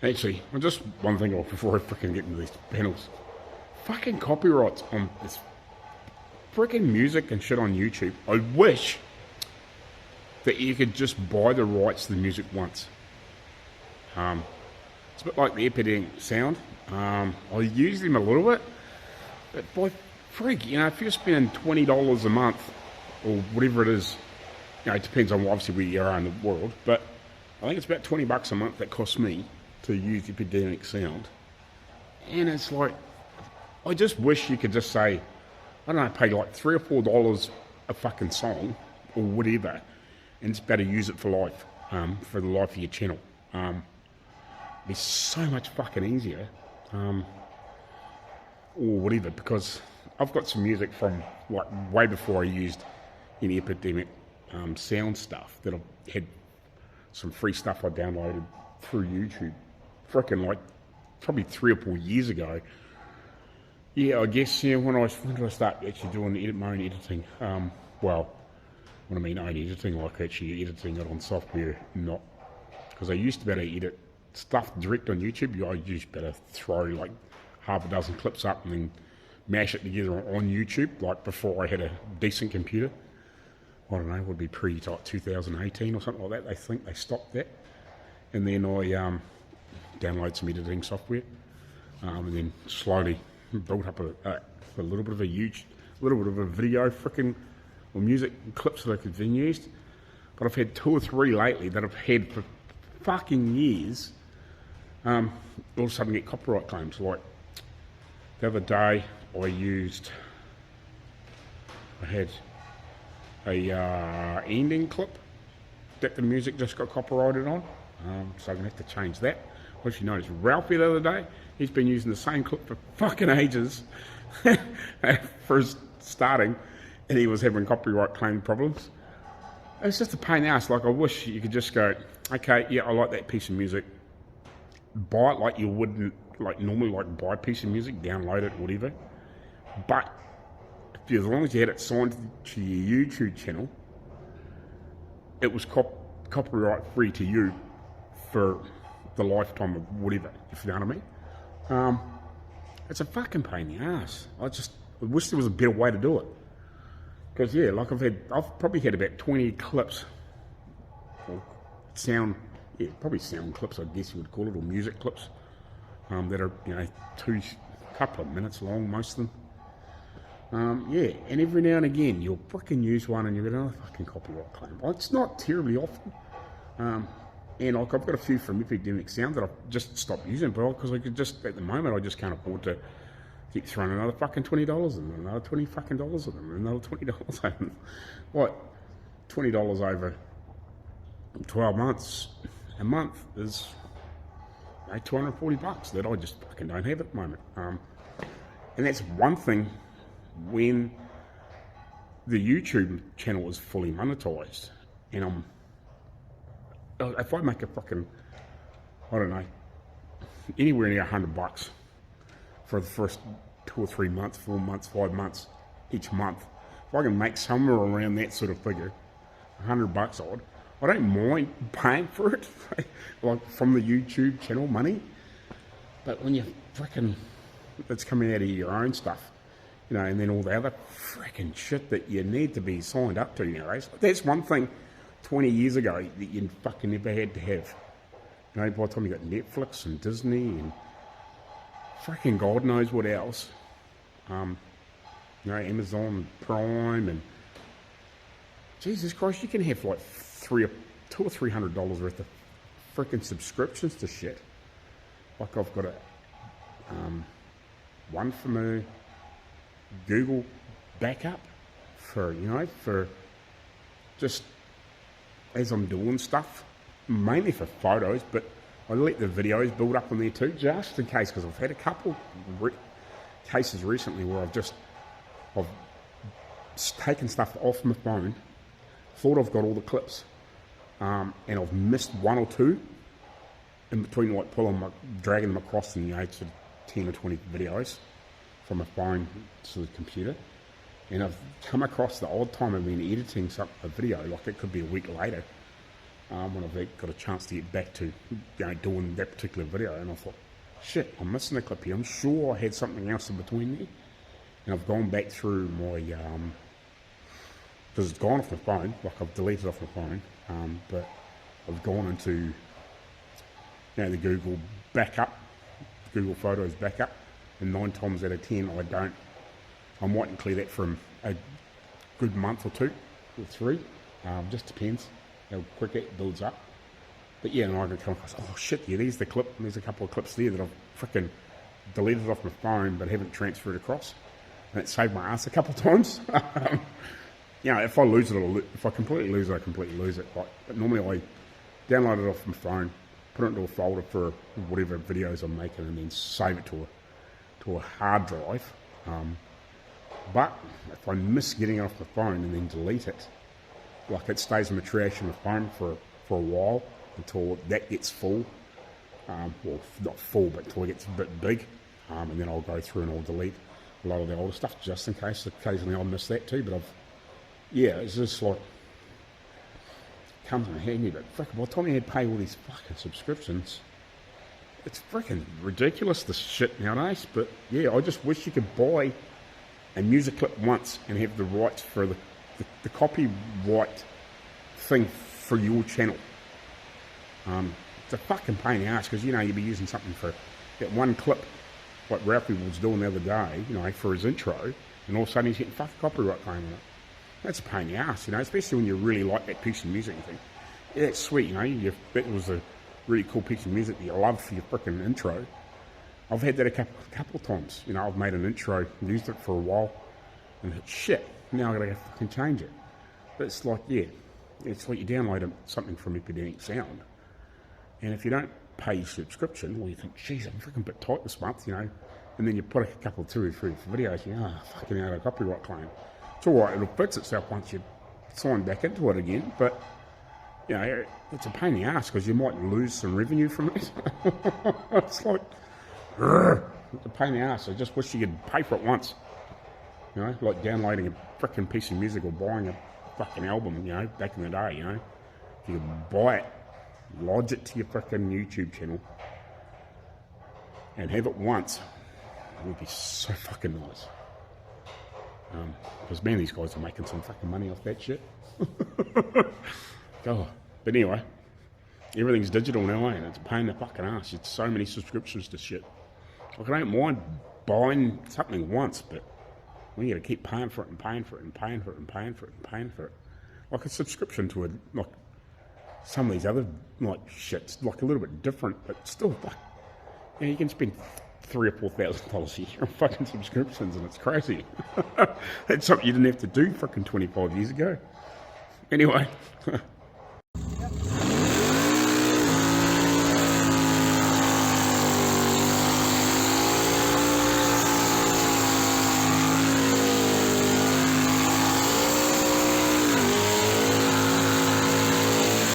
Actually, just one thing off before I freaking get into these panels. Fucking copyrights on this freaking music and shit on YouTube. I wish that you could just buy the rights to the music once. It's a bit like the Epidemic Sound. I use them a little bit, but by freak, you know, if you're spending $20 a month or whatever it is, you know, it depends on obviously where you are in the world, but I think it's about $20 a month that costs me to use Epidemic Sound. And it's like, I just wish you could just say, I don't know, pay like $3 or $4 a fucking song or whatever, and it's better use it for life, for the life of your channel. Be so much fucking easier, or whatever, because I've got some music from like way before I used any Epidemic Sound stuff that I've had some free stuff I downloaded through YouTube, freaking like probably 3 or 4 years ago. Yeah, I guess, yeah, when did I start actually doing my own editing? Well, when I mean own editing, like actually editing it on software, not, because I used to be able to edit stuff direct on YouTube. I used to be able to throw like half a dozen clips up and then mash it together on YouTube, like before I had a decent computer. I don't know, it would be pre-type 2018 or something like that. They think they stopped that. And then I downloaded some editing software, and then slowly built up a little bit of a video freaking, or music clips that I could then use. But I've had 2 or 3 lately that I've had for fucking years, all of a sudden get copyright claims. Like the other day I had a ending clip that the music just got copyrighted on, so I'm going to have to change that. Well, if you noticed, Ralfy the other day, he's been using the same clip for fucking ages for his starting, and he was having copyright claim problems. It's just a pain in the ass. Like, I wish you could just go, okay, yeah, I like that piece of music, buy it like you wouldn't, like normally, like buy a piece of music, download it, whatever. But as long as you had it signed to your YouTube channel, it was copyright free to you for the lifetime of whatever, if you know what I mean. It's a fucking pain in the ass. I wish there was a better way to do it. Because yeah, like I've probably had about 20 clips, or probably sound clips, I guess you would call it, or music clips, that are, you know, couple of minutes long, most of them. Yeah, and every now and again you'll freaking use one and you'll get another fucking copyright claim. Well, it's not terribly often. And like, I've got a few from Epidemic Sound that I've just stopped using, but because I could just, at the moment, I just can't afford to keep throwing another fucking $20 in them, another $20 fucking dollars in them, another $20 in them. What? $20 over 12 months, a month is like $240 that I just fucking don't have at the moment. And that's one thing when the YouTube channel is fully monetized, and if I make a fucking, I don't know, anywhere near $100 for the first 2 or 3 months, 4 months, 5 months, each month, if I can make somewhere around that sort of figure, $100 odd, I don't mind paying for it, like from the YouTube channel money. But when you freaking, it's coming out of your own stuff, you know, and then all the other freaking shit that you need to be signed up to, you know, that's one thing 20 years ago that you fucking never had to have. You know, by the time you got Netflix and Disney and freaking God knows what else, you know, Amazon Prime, and Jesus Christ, you can have like $200 or $300 worth of freaking subscriptions to shit. Like I've got one from a Google backup for, you know, for just as I'm doing stuff, mainly for photos, but I let the videos build up on there too, just in case, because I've had a couple cases recently where I've taken stuff off my phone, thought I've got all the clips, and I've missed 1 or 2 in between, like dragging them across in, you know, sort of 10 or 20 videos from a phone to the computer. And I've come across the odd time I've been editing a video, like it could be a week later, when I've got a chance to get back to doing that particular video, and I thought, shit, I'm missing a clip here. I'm sure I had something else in between there, and I've gone back through my because it's gone off my phone, like I've deleted it off my phone, but I've gone into the Google backup, Google Photos backup, and 9 times out of 10 I mightn't clear that from a good month or 2 or 3, just depends how quick it builds up. But yeah, and I could come across, oh shit, yeah, there's a couple of clips there that I've freaking deleted off my phone but haven't transferred across, and it saved my ass a couple of times. If I lose it, if I completely lose it, I completely lose it. But normally I download it off my phone, put it into a folder for whatever videos I'm making, and then save it to a hard drive. But if I miss getting it off my phone and then delete it, like it stays in the trash on my phone for a while until that gets full. Well, not full, but until it gets a bit big. And then I'll go through and I'll delete a lot of the older stuff just in case. Occasionally I'll miss that too, but it's just like, comes in handy, but frickin' by the time you had to pay all these fucking subscriptions, it's freaking ridiculous, this shit nowadays. But yeah, I just wish you could buy a music clip once and have the rights for the copyright thing for your channel. It's a fucking pain in the ass, because you'd be using something for that one clip, like Ralfy was doing the other day, for his intro, and all of a sudden he's getting fucking copyright claim on it. That's a pain in the ass, especially when you really like that piece of music and think, yeah, that's sweet, that was a really cool piece of music that you love for your freaking intro. I've had that a couple of times. I've made an intro, used it for a while, and shit, now I've got to fucking change it. But it's like, it's like you download something from Epidemic Sound, and if you don't pay your subscription, well, you think, geez, I'm freaking a bit tight this month, and then you put a couple of 2 or 3 videos, fucking out of copyright claim. It's alright, it'll fix itself once you sign back into it again, but it's a pain in the ass, because you might lose some revenue from it. It's like, it's a pain in the ass. I just wish you could pay for it once, like downloading a freaking piece of music or buying a fucking album, back in the day, if you could buy it, lodge it to your freaking YouTube channel, and have it once, it would be so fucking nice. Because man, these guys are making some fucking money off that shit. God. But anyway, everything's digital now, and it's a pain in the fucking ass. It's so many subscriptions to shit. Like, I don't mind buying something once, but we got to keep paying for it and paying for it and paying for it and paying for it and paying for it. Like a subscription to some of these other shits, like a little bit different, but still, you can spend $3,000 or $4,000 a year on fucking subscriptions, and it's crazy. That's something you didn't have to do fucking 25 years ago. Anyway,